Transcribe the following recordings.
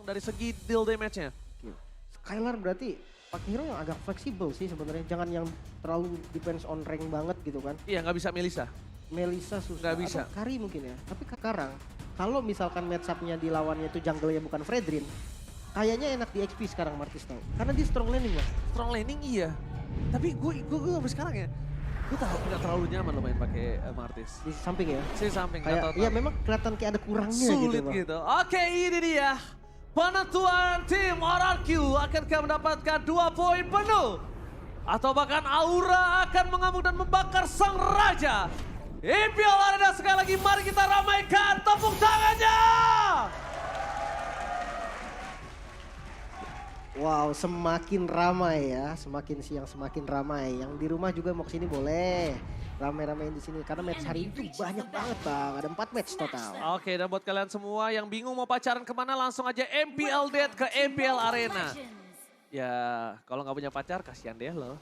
dari segi deal damage-nya. Skylar berarti pakai hero yang agak fleksibel sih sebenarnya. Jangan yang terlalu depends on rank banget gitu kan. Iya, nggak bisa Melissa. Melissa susah. Nggak bisa. Atau Kari mungkin ya. Tapi sekarang kalau misalkan match-up-nya di lawannya itu jungle-nya bukan Fredrin, kayaknya enak di XP sekarang Martis tahu. Karena dia strong laning lah. Strong laning iya. Tapi gue sampai sekarang ya, gue tahu nggak terlalu nyaman lo main pakai Martis. Di samping ya. Di samping Kayak, nggak tahu. iya memang kelihatan kayak ada kurangnya Sulit gitu. Bang. gitu. Oke, ini dia. Penentuan tim RRQ akankah mendapatkan 2 poin penuh? Atau bahkan Aura akan mengamuk dan membakar sang raja? IPL Arena sekali lagi, mari kita ramaikan tepuk tangannya! Wow, semakin ramai ya. Semakin siang semakin ramai. Yang di rumah juga mau kesini boleh. Ramai-ramain di sini karena match hari itu banyak banget bang. Ada 4 match total. Oke, dan buat kalian semua yang bingung mau pacaran kemana, langsung aja MPL Date ke MPL Arena. Ya, kalau nggak punya pacar, kasihan deh lo.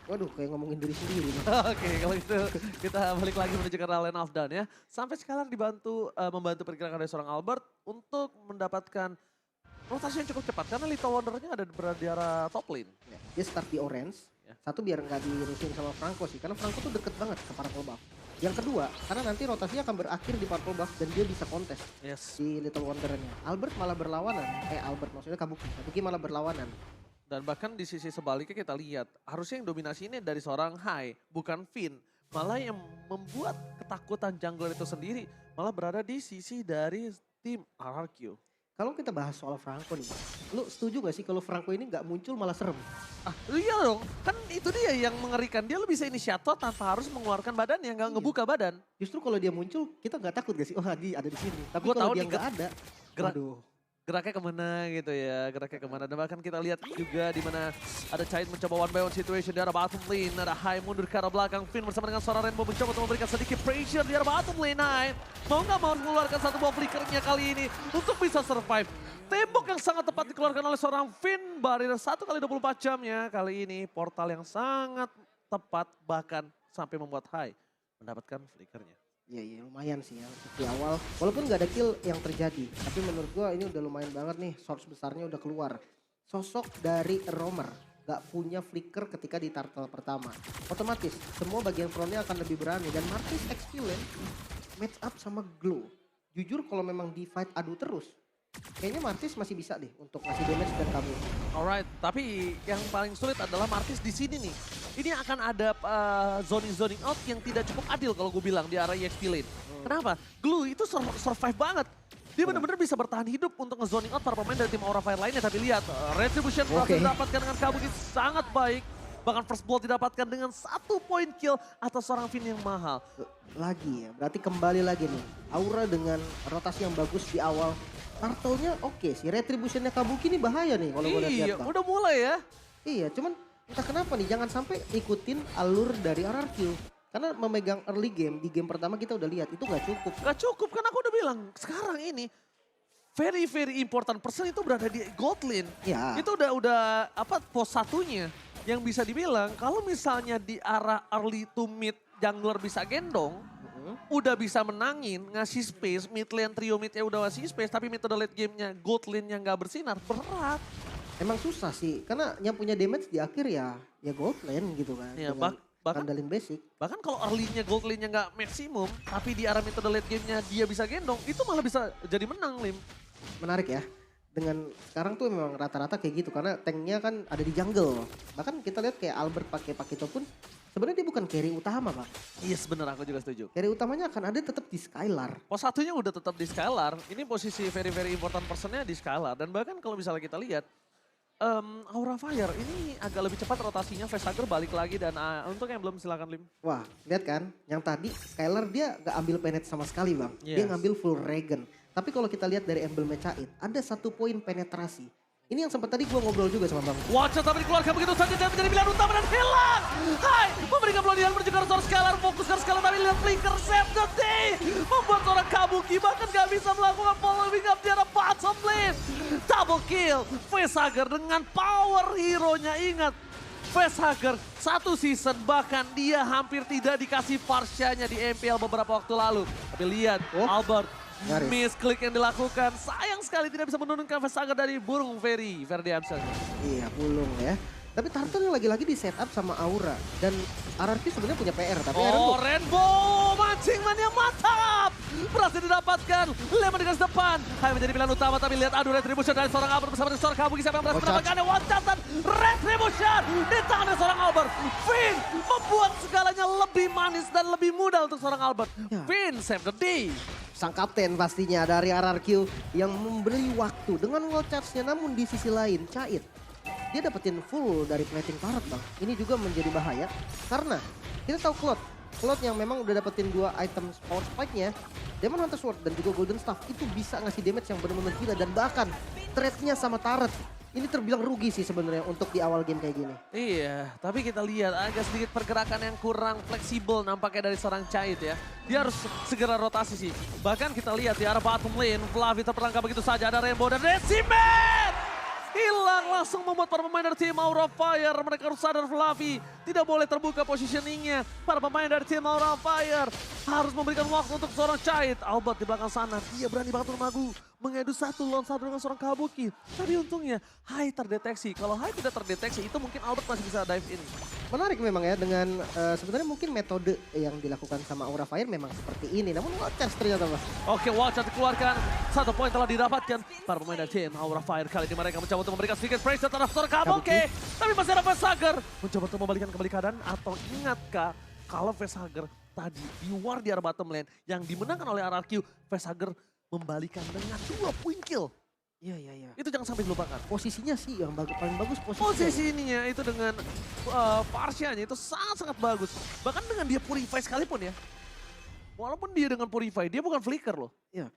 Waduh, kayak ngomongin diri sendiri. Bang. Oke, kalau gitu kita balik lagi menuju ke Lane of Dawn ya. Sampai sekarang membantu pergerakan dari seorang Albert untuk mendapatkan rotasi yang cukup cepat. Karena Little Wonder-nya ada berada di arah top lane. Ya, dia start di orange. Ya. Satu biar nggak dirusuhin sama Franco sih. Karena Franco tuh deket banget ke Purple Buff. Yang kedua, karena nanti rotasinya akan berakhir di Purple Buff dan dia bisa kontes Yes. si Little Wonder-nya. Albert malah berlawanan. Albert maksudnya Kabuki. Kabuki malah berlawanan. Dan bahkan di sisi sebaliknya kita lihat, harusnya yang dominasi ini dari seorang Hai, bukan Finn. Malah yang membuat ketakutan jungler itu sendiri, malah berada di sisi dari tim RRQ. Kalau kita bahas soal Franco nih, Bang, lu setuju gak sih kalau Franco ini nggak muncul malah serem? Ah, iya dong, kan itu dia yang mengerikan. Dia lo bisa inisiator tanpa harus mengeluarkan badan yang nggak Iya. ngebuka badan. Justru kalau dia muncul, kita nggak takut gak sih? Oh, dia ada di sini. Tapi Gua kalau tahu dia nih, nggak ada, gerak- aduh. Geraknya kemana gitu ya, geraknya kemana. Dan bahkan kita lihat juga di mana ada Chait mencoba one by one situation di arah bottom lane. Ada Hai mundur ke arah belakang, Finn bersama dengan seorang Rainbow mencoba untuk memberikan sedikit pressure di arah bottom lane. Hai mau nggak mau mengeluarkan satu buah flickernya kali ini untuk bisa survive. Tembok yang sangat tepat dikeluarkan oleh seorang Finn. Barrier 1 kali 24 jamnya. Kali ini portal yang sangat tepat bahkan sampai membuat Hai mendapatkan flickernya. Iya lumayan sih ya di awal. Walaupun nggak ada kill yang terjadi. Tapi menurut gua ini udah lumayan banget nih. Source besarnya udah keluar. Sosok dari Romer. Gak punya flicker ketika di turtle pertama. Otomatis semua bagian frontnya akan lebih berani. Dan Martis XP lane match up sama Glow. Jujur kalau memang di fight adu terus. Kayaknya Martis masih bisa deh untuk ngasih damage dan kabur. Alright, tapi yang paling sulit adalah Martis di sini nih. Ini akan ada zoning out yang tidak cukup adil kalau gue bilang di arah EXP lane. Kenapa? Glue itu survive banget. Dia benar-benar bisa bertahan hidup untuk nge-zoning out para pemain dari tim Aura Fire lainnya. Tapi lihat, Retribution berhasil didapatkan dengan Kabuki sangat baik. Bahkan first blood didapatkan dengan 1 point kill atas seorang Finn yang mahal. Lagi ya, berarti kembali lagi nih. Aura dengan rotasi yang bagus di awal. Turtle-nya oke sih, retributionnya Kabuki ini bahaya nih kalau gue lihat. Iya, udah mulai ya. Iya, cuman entah kenapa nih, jangan sampai ikutin alur dari RRQ. Karena memegang early game, di game pertama kita udah lihat, itu nggak cukup. Gak cukup, kan aku udah bilang. Sekarang ini, very important person itu berada di gold lane. Ya. Itu udah pos satunya. Yang bisa dibilang, kalau misalnya di arah early to mid jungler bisa gendong, udah bisa menangin, ngasih space, mid lane trio midnya udah ngasih space, tapi mid to the late gamenya gold lane-nya nggak bersinar, berat. Emang susah sih, karena yang punya damage di akhir ya gold lane gitu kan. Ya, dengan bahkan andalin basic. Bahkan kalau early-nya gold lane-nya nggak maksimum, tapi di arah mid to the late game-nya dia bisa gendong, itu malah bisa jadi menang, Lim. Menarik ya. Dengan sekarang tuh memang rata-rata kayak gitu, karena tanknya kan ada di jungle. Bahkan kita lihat kayak Albert pakai Pakito pun sebenarnya dia bukan carry utama, Pak. Yes, bener, aku juga setuju. Carry utamanya akan ada tetap di Skylar. Pos satunya udah tetap di Skylar, ini posisi very important personnya di Skylar. Dan bahkan kalau misalnya kita lihat, Aura Fire ini agak lebih cepat rotasinya, Facehugger balik lagi dan untuk yang belum silakan Lim. Wah, lihat kan, yang tadi Skylar dia gak ambil penet sama sekali bang. Dia Yes. ngambil full Regen. Tapi kalau kita lihat dari emblemnya Cait, ada 1 poin penetrasi. Ini yang sempat tadi gua ngobrol juga sama bang. Watcher tapi dikeluarkan begitu saja dan menjadi pilihan utama dan hilang. Hai, memberikan pelodian menuju seorang Skylar, fokus ke Skylar tapi lihat flicker save the day. Membuat seorang Kabuki bahkan gak bisa melakukan following up di arah bottom lane. Double kill, Facehugger dengan power hero-nya, ingat. Facehugger 1 season bahkan dia hampir tidak dikasih Farsha-nya di MPL beberapa waktu lalu. Tapi lihat Albert Nyaris. Misklik yang dilakukan. Sayang sekali tidak bisa menurunkan Vesager dari burung Ferdiansyah. Iya, bulung ya. Tapi Turtle yang lagi-lagi di setup sama Aura. Dan RRQ sebenarnya punya PR, tapi Oh, Rainbow Rainbow mancing man yang mantap. Berhasil didapatkan. Lemon di garis depan. Hai menjadi pilihan utama, tapi lihat adu Retribution dari seorang Albert bersama dengan seorang Kabuki. Siapa yang berhasil mendapatkannya? One shot Retribution di tangan dari seorang Albert. Finn membuat segalanya lebih manis dan lebih mudah untuk seorang Albert. Ya. Finn save the day. sang kapten pastinya dari RRQ yang memberi waktu dengan wall charge-nya, namun di sisi lain Cait dia dapetin full dari plating turret bang. Ini juga menjadi bahaya karena kita tahu Claude yang memang udah dapetin 2 item power spike-nya, Demon Hunter Sword dan juga Golden Staff itu bisa ngasih damage yang benar-benar gila dan bahkan trade-nya sama turret. Ini terbilang rugi sih sebenarnya untuk di awal game kayak gini. Iya, tapi kita lihat agak sedikit pergerakan yang kurang fleksibel nampaknya dari seorang Cait ya. Dia harus segera rotasi sih. Bahkan kita lihat di arah bottom lane, Flavi terperangkap begitu saja. Ada Rainbow dan Decimet! Hilang langsung membuat para pemain dari tim Aura Fire. Mereka harus sadar Flavi tidak boleh terbuka positioningnya. Para pemain dari tim Aura Fire harus memberikan waktu untuk seorang Cait. Albert di belakang sana, dia berani banget bermagu. Mengadu 1 lawan 1 dengan seorang Kabuki. Tapi untungnya Hai terdeteksi. Kalau Hai tidak terdeteksi itu mungkin Albert masih bisa dive in. Menarik memang ya dengan sebenarnya mungkin metode yang dilakukan sama Aura Fire memang seperti ini. Namun wall charge ternyata mas. Oke, wall charge dikeluarkan. 1 poin telah didapatkan. Para pemain dari tim Aura Fire kali ini mereka mencoba untuk memberikan sedikit pressure terhadap seorang Kabuki. Tapi masih ada Vesager. Mencoba untuk membalikan kembali keadaan atau ingatkah kalau Vesager tadi di war di arah bottom lane yang dimenangkan oleh RRQ, Vesager membalikan dengan 2 point kill. Iya. Itu jangan sampai dilupakan. Posisinya sih yang paling bagus posisinya. Posisi ininya itu dengan Parsianya itu sangat-sangat bagus. Bahkan dengan dia purify sekalipun ya. Walaupun dia dengan purify, dia bukan flicker loh. Iya.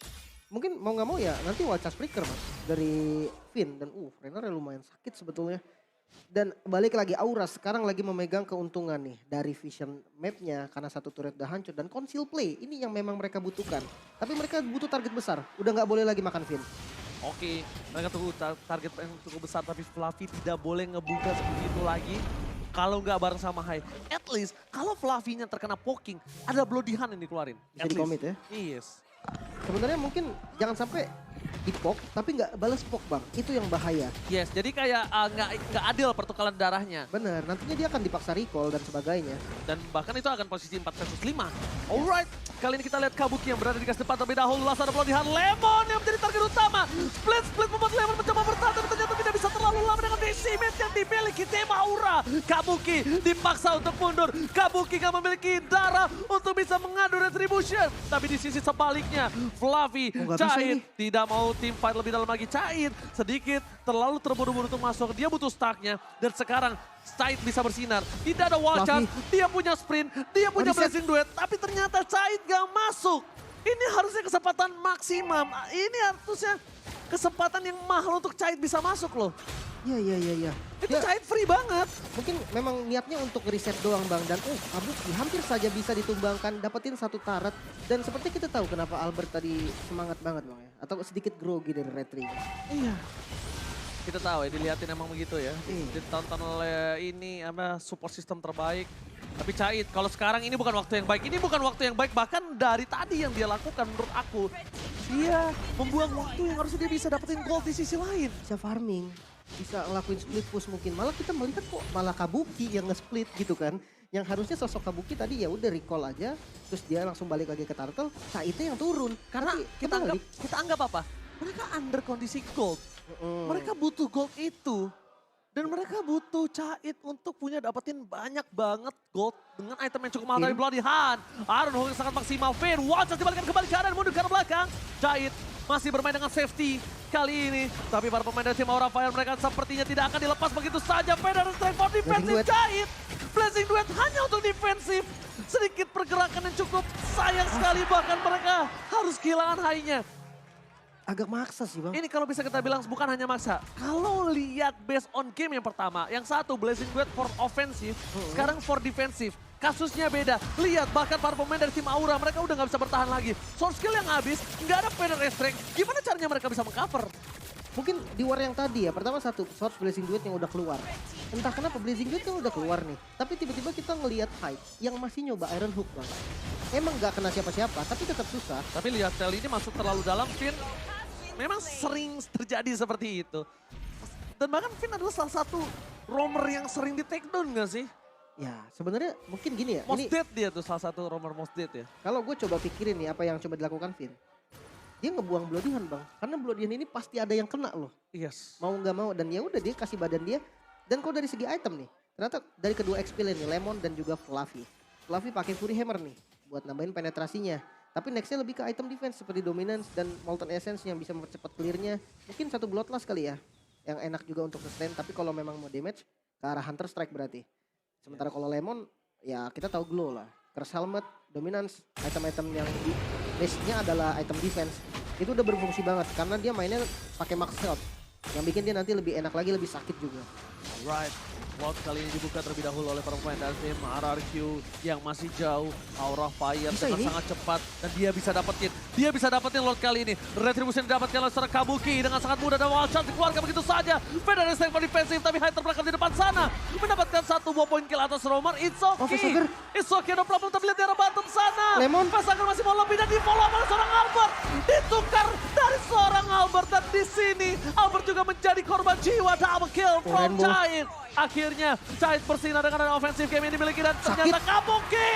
Mungkin mau nggak mau ya nanti wall charge flicker mas dari Finn dan Renner lumayan sakit sebetulnya. Dan balik lagi Aura sekarang lagi memegang keuntungan nih dari vision mapnya karena 1 turret udah hancur dan conceal play ini yang memang mereka butuhkan. Tapi mereka butuh target besar, udah nggak boleh lagi makan Finn. Oke, mereka tunggu target yang cukup besar tapi Fluffy tidak boleh ngebuka seperti itu lagi. Kalau nggak bareng sama Hai, at least kalau Fluffy-nya terkena poking, ada Bloody Hand yang dikeluarin. Bisa di-commit ya? Yes. Sebenarnya mungkin jangan sampai di-poke tapi nggak balas poke bang, itu yang bahaya. Yes, jadi kayak nggak adil pertukaran darahnya. Bener, nantinya dia akan dipaksa recall dan sebagainya. Dan bahkan itu akan posisi 4 versus 5. Alright, kali ini kita lihat Kabuki yang berada di garis depan terlebih dahulu. Langsung ada Bloody Hand, Lemon yang menjadi target utama. Split membuat Lemon mencoba bertahan tapi ternyata tidak bisa terlalu lama dengan decimet yang dimiliki tim Aura. Kabuki dipaksa untuk mundur. Kabuki gak memiliki darah untuk bisa mengadu Retribution. Tapi di sisi sebaliknya, Fluffy, Cait tidak mau tim fight lebih dalam lagi. Cait sedikit terlalu terburu-buru untuk masuk. Dia butuh stacknya dan sekarang Cait bisa bersinar. Tidak ada wall charge, dia punya sprint, dia punya blazing duet. Tapi ternyata Cait gak masuk. Ini harusnya kesempatan maksimum. Ini harusnya kesempatan yang mahal untuk Cait bisa masuk loh. Iya. Itu Cait free banget. Mungkin memang niatnya untuk reset doang bang. Dan Kabuki hampir saja bisa ditumbangkan, dapetin 1 turret. Dan seperti kita tahu kenapa Albert tadi semangat banget bang ya. Atau sedikit grogi dari retri. Iya. Kita tahu ya, dilihatin emang begitu ya. Ditonton oleh ini support system terbaik. Tapi Cait, kalau sekarang ini bukan waktu yang baik. Ini bukan waktu yang baik, bahkan dari tadi yang dia lakukan menurut aku. Dia membuang waktu yang harusnya dia bisa dapetin gold di sisi lain. Bisa farming, bisa ngelakuin split push mungkin. Malah kita melihat kok malah Kabuki yang nge-split gitu kan. Yang harusnya sosok Kabuki tadi ya udah recall aja. Terus dia langsung balik lagi ke Turtle, Caitnya yang turun. Karena kita anggap apa? Mereka under kondisi gold. Mereka butuh gold itu. Dan mereka butuh Cait untuk dapetin banyak banget gold dengan item yang cukup mahal dari Bloody Hand. Iron Hawk yang sangat maksimal. Fair, one shot dibalikan kembali ke arah mundur ke arah belakang. Cait masih bermain dengan safety kali ini. Tapi para pemain dari tim Aura Fire mereka sepertinya tidak akan dilepas begitu saja. Fair dan strike for defensive Cait. Blazing duet hanya untuk defensif. Sedikit pergerakan yang cukup sayang sekali bahkan mereka harus kehilangan high-nya. Agak maksa sih bang. Ini kalau bisa kita bilang bukan hanya maksa. Kalau lihat based on game yang pertama, yang satu Blazing Duet for offensive, sekarang for defensive. Kasusnya beda. Lihat bahkan para pemain dari tim Aura mereka udah nggak bisa bertahan lagi. Source skill yang habis, nggak ada Feather Restraint. Gimana caranya mereka bisa mengcover? Mungkin di war yang tadi ya, pertama 1 source Blazing Duet yang udah keluar. Entah kenapa Blazing Duet yang udah keluar nih. Tapi tiba-tiba kita ngelihat Hype yang masih nyoba Iron Hook bang. emang nggak kena siapa-siapa, tapi tetap susah. Tapi lihat Tel ini masuk terlalu dalam, Finn memang sering terjadi seperti itu. Dan bahkan Finn adalah salah satu roamer yang sering di take down gak sih? Ya sebenarnya mungkin gini ya. Most Ini dead dia tuh, salah satu roamer most dead ya. kalau gue coba pikirin nih apa yang coba dilakukan Vin. Dia ngebuang Bloodihan bang, karena Bloodihan ini pasti ada yang kena loh. Yes. Mau nggak mau, dan ya udah dia kasih badan dia. Dan kalau dari segi item nih, ternyata dari kedua XP lane nih, Lemon dan juga Fluffy. Fluffy pakai Fury Hammer nih, buat nambahin penetrasinya. Tapi nextnya lebih ke item defense seperti Dominance dan Molten Essence yang bisa mempercepat clearnya. Mungkin satu Bloodlust kali ya, yang enak juga untuk sustain. Tapi kalau memang mau damage, ke arah Hunter Strike berarti. Sementara kalau Lemon, ya kita tahu Glow lah. Curse Helmet, Dominance, item-item yang di base-nya adalah item defense. Itu udah berfungsi banget karena dia mainnya pakai max health. Yang bikin dia nanti lebih enak lagi, lebih sakit juga. Alright, World kali ini dibuka terlebih dahulu oleh para pemain dari tim RRQ yang masih jauh. Aura Fire Bisa dengan ini? sangat cepat dan dia bisa dapetin Lord kali ini. Retribution didapatkan oleh seorang Kabuki dengan sangat mudah dan Wild Shot dikeluarkan begitu saja. Feder dari Stake defensif tapi High terbelakang di depan sana. Mendapatkan satu buah poin kill atas Roamer, it's okay. Facehager. It's okay, no problem, tapi lihat di arah bottom sana. Lemon. Facehager masih mau lebih dan di follow oleh seorang Albert. Ditukar dari seorang Albert dan di sini Albert juga menjadi korban jiwa. Double kill from Rainbow. Giant. Akhirnya Giant bersinar dengan ada offensive game yang dimiliki dan ternyata Kabuki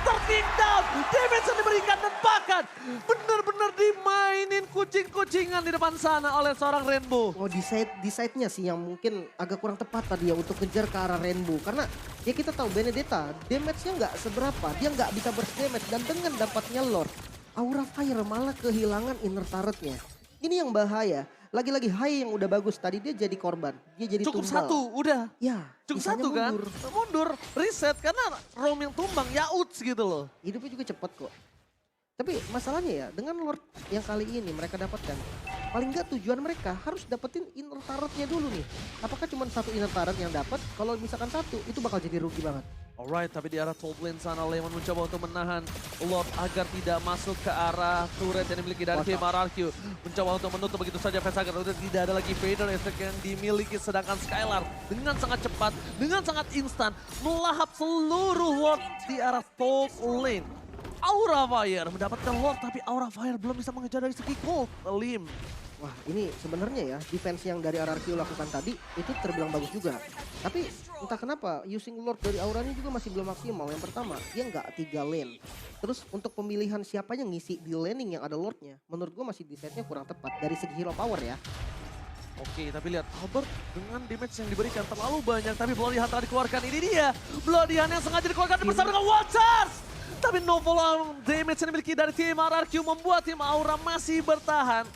tertinggal. Damage yang diberikan dan bahkan benar-benar dimainin kucing-kucingan di depan sana oleh seorang Rainbow. Oh di side-nya sih yang mungkin agak kurang tepat tadi ya untuk kejar ke arah Rainbow. Karena ya kita tahu Benedetta damage-nya nggak seberapa. Dia nggak bisa burst damage dan dengan dapatnya Lord, Aura Fire malah kehilangan inner turret-nya. Ini yang bahaya. Lagi-lagi Hai yang udah bagus tadi dia jadi korban. Dia jadi Cukup tumbal. satu, udah. Ya, Cukup sisanya satu kan? mundur. Mundur, reset karena Rom yang tumbang, ya uts gitu loh. Hidupnya juga cepat kok. Tapi masalahnya ya dengan Lord yang kali ini mereka dapatkan. Paling nggak tujuan mereka harus dapetin inner turret-nya dulu nih. Apakah cuma satu inner turret yang dapat? Kalau misalkan satu itu bakal jadi rugi banget. Alright, tapi di arah top lane sana Lemon mencoba untuk menahan Lord agar tidak masuk ke arah turret yang dimiliki dari tim RRQ. Mencoba untuk menutup begitu saja Facehager. Udah tidak ada lagi Vader Effect yang dimiliki, sedangkan Skylar dengan sangat cepat, dengan sangat instan melahap seluruh Lord di arah top lane. Aura Fire mendapatkan Lord, tapi Aura Fire belum bisa mengejar dari segi gold. Lim. Wah ini sebenarnya ya defense yang dari RRQ lakukan tadi itu terbilang bagus juga. Tapi entah kenapa using Lord dari Auranya juga masih belum maksimal. Yang pertama dia nggak 3 lane. Terus untuk pemilihan siapa yang ngisi di laning yang ada Lordnya, menurut gue masih desainnya kurang tepat dari segi hero power ya. Oke, tapi lihat Albert dengan damage yang diberikan terlalu banyak. Tapi Bloodihan telah dikeluarkan, ini dia. Bloodihan yang sengaja dikeluarkan bersama dengan Watchers. Tapi no follow damage yang dimiliki dari tim RRQ membuat tim Aura masih bertahan.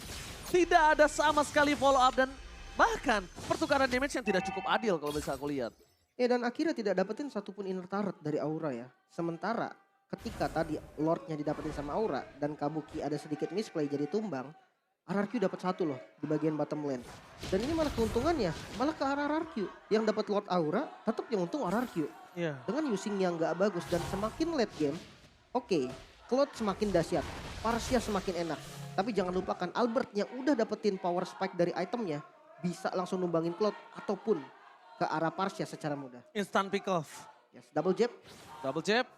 Tidak ada sama sekali follow up dan bahkan pertukaran damage yang tidak cukup adil kalau bisa aku lihat. Ya dan akhirnya tidak dapetin satupun inner turret dari Aura ya. Sementara ketika tadi Lordnya didapetin sama Aura dan Kabuki ada sedikit misplay jadi tumbang, RRQ dapat satu loh di bagian bottom lane. Dan ini malah keuntungannya malah ke arah RRQ. Yang dapat Lord Aura tetap yang untung RRQ. Iya. Dengan using yang nggak bagus dan semakin late game, oke, Cloud semakin dahsyat, Parsia semakin enak. Tapi jangan lupakan Albert yang udah dapetin power spike dari itemnya bisa langsung numbangin Cloud ataupun ke arah Parsia secara mudah. Instant pick off. Yes, double jab. Double jab.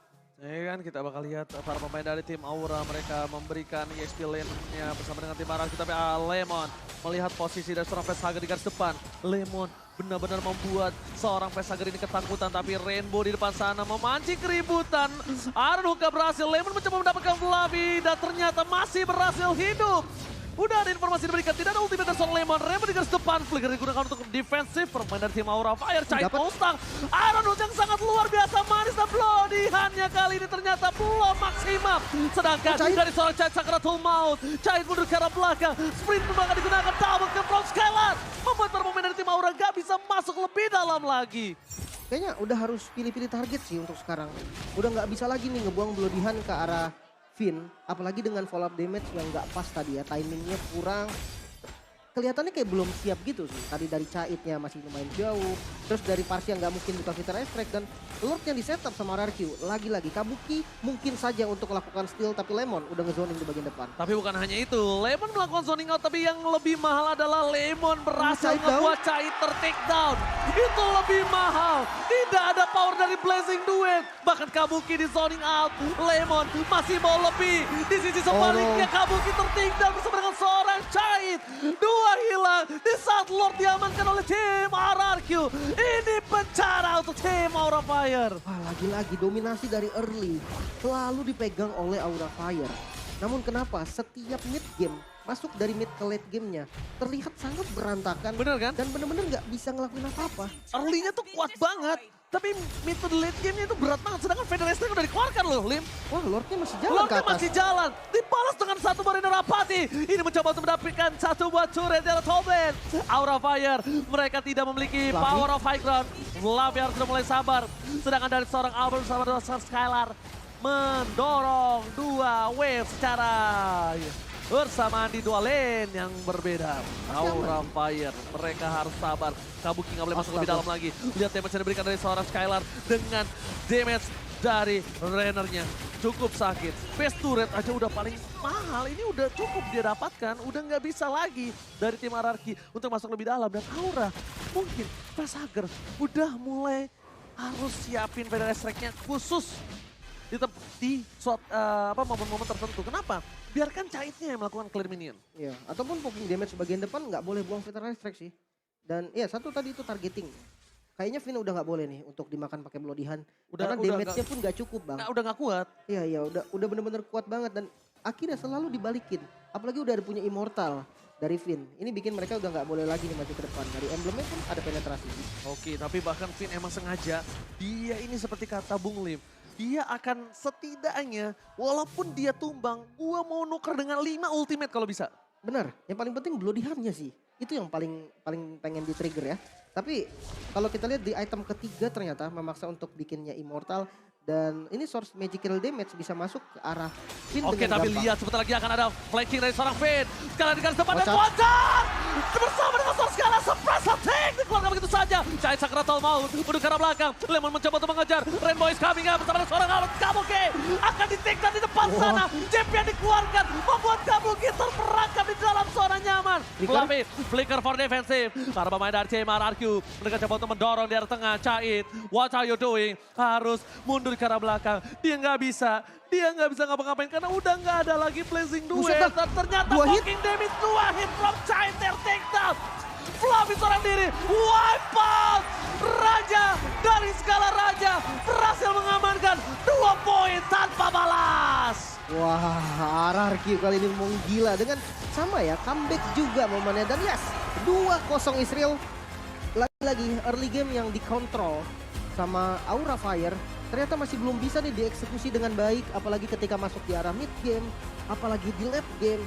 Ya kan kita bakal lihat para pemain dari tim Aura mereka memberikan EXP lane-nya bersama dengan tim RRQ. Tapi Lemon melihat posisi dari seorang Facehager di garis depan. Lemon benar-benar membuat seorang Facehager ini ketakutan. Tapi Rainbow di depan sana memancing keributan. Aaron Hookah berhasil, Lemon mencoba mendapatkan Fluffy dan ternyata masih berhasil hidup. Udah ada informasi diberikan, tidak ada ultimate dari seorang Lemon. Rainbow di garis depan, flicker digunakan untuk defensif. Permain dari tim Aura Fire, Chai Mustang. Aaron Hook yang sangat luar biasa manis dan Bloodihan-nya kali ini ternyata belum maksimal. Sedangkan dari seorang Chai Sakratul Maut, Chai mundur ke arah belakang. Sprint pun bakal digunakan, double ke from Skylar. Membuat para pemain dari tim Aura gak bisa masuk lebih dalam lagi. Kayaknya udah harus pilih-pilih target sih untuk sekarang. Udah nggak bisa lagi nih ngebuang Bloodihan ke arah Finn, apalagi dengan follow up damage yang nggak pas tadi ya, timingnya kurang. kelihatannya kayak belum siap gitu sih. Tadi dari Caitnya masih lumayan jauh. Terus dari Parsi yang nggak mungkin buka Vita Strike. Dan Lord yang di setup sama RRQ. Lagi-lagi Kabuki mungkin saja untuk melakukan steal. Tapi Lemon udah ngezoning di bagian depan. Tapi bukan hanya itu, Lemon melakukan zoning out, tapi yang lebih mahal adalah Lemon berhasil Cait down. ngebuat Cait ter-take down. Itu lebih mahal, tidak ada power dari Blazing Duet. Bahkan Kabuki di zoning out, Lemon masih mau lebih. Di sisi sebaliknya Kabuki ter-take down bersama dengan seorang Cait. Dua hilang di saat Lord diamankan oleh tim RRQ. Ini bencana untuk tim Aura Fire. Wah, lagi-lagi dominasi dari early selalu dipegang oleh Aura Fire. Namun kenapa setiap mid game masuk dari mid ke late gamenya terlihat sangat berantakan. Bener kan? Dan bener-bener nggak bisa ngelakuin apa-apa. Early-nya tuh kuat banget. Tapi mid to late game-nya itu berat banget. Sedangkan Federation udah dikeluarkan loh, Lim. Wah, Lordnya masih jalan ke Lordnya atas. masih jalan. Dibalas dengan satu Mariner Apati. Ini mencoba untuk mendapatkan satu buat turret dari Tobin. Aura Fire. Mereka tidak memiliki Fluffy. power of high ground. Fluffy harus sudah mulai sabar. Sedangkan dari seorang Albert bersama dengan seorang Skylar. Mendorong dua wave secara bersamaan di dua lane yang berbeda. Aura Fire, mereka harus sabar. Kabuki nggak boleh masuk lebih dalam lagi. Lihat damage yang diberikan dari seorang Skylar dengan damage dari Rennernya. Cukup sakit. Base turret aja udah paling mahal. Ini udah cukup dia dapatkan. Udah nggak bisa lagi dari tim RRQ untuk masuk lebih dalam. Dan Aura mungkin Pasager udah mulai harus siapin Federal Strike-nya khusus di momen-momen tertentu. Kenapa? Biarkan Caitnya yang melakukan clear minion. Iya, ataupun poking damage bagian depan nggak boleh buang Veteran Strike sih. Dan ya satu tadi itu targeting. Kayaknya Vin udah nggak boleh nih untuk dimakan pakai Bloodihan. Karena damage-nya pun nggak cukup bang. Udah nggak kuat. Iya, udah bener-bener kuat banget. Dan akhirnya selalu dibalikin. Apalagi udah ada punya Immortal dari Vin. Ini bikin mereka udah nggak boleh lagi nih maju ke depan. Dari emblemnya pun ada penetrasi. Oke, tapi bahkan Vin emang sengaja. Dia ini seperti kata Bung Lim. Dia akan setidaknya, walaupun dia tumbang, gua mau nuker dengan 5 ultimate kalau bisa. Benar, yang paling penting Bloodihan-nya sih. Itu yang paling pengen di-trigger ya. Tapi kalau kita lihat di item ketiga ternyata memaksa untuk bikinnya Immortal. Dan ini source magical damage bisa masuk ke arah Vin Oke, dengan tapi gampang. lihat sebentar lagi akan ada flanking dari seorang Vin. Sekarang dengan depan dan Wajar. Wajar! Bersama dengan seorang Skala, surprise attack! Dikeluarkan begitu saja. Cahaya Sakratal maut, menuju ke arah belakang. Lemon mencoba untuk mengejar. Rainbow is coming up bersama dengan seorang Albert Kabuki. Akan di-take di depan sana. Champion dikeluarkan, membuat Kabuki terperangkap di dalam zona nyaman. Fluffy, flicker for defensive. Para pemain dari tim RRQ. Mereka coba untuk mendorong di arah tengah. Cait, what are you doing? Harus mundur ke arah belakang. Dia nggak bisa ngapa-ngapain karena udah nggak ada lagi Blazing Buset Duet. dah. Dan ternyata Dua hit. fucking damage 2 hit from Cait take down. Fluffy seorang diri, wipe out. Raja dari skala Raja berhasil mengamankan 2 poin tanpa balas. Wah, RRQ kali ini menggila dengan sama ya, comeback juga momennya. Dan yes, 2-0 Israel. Lagi-lagi early game yang dikontrol sama Aura Fire. Ternyata masih belum bisa nih dieksekusi dengan baik. Apalagi ketika masuk di arah mid game, apalagi di late game.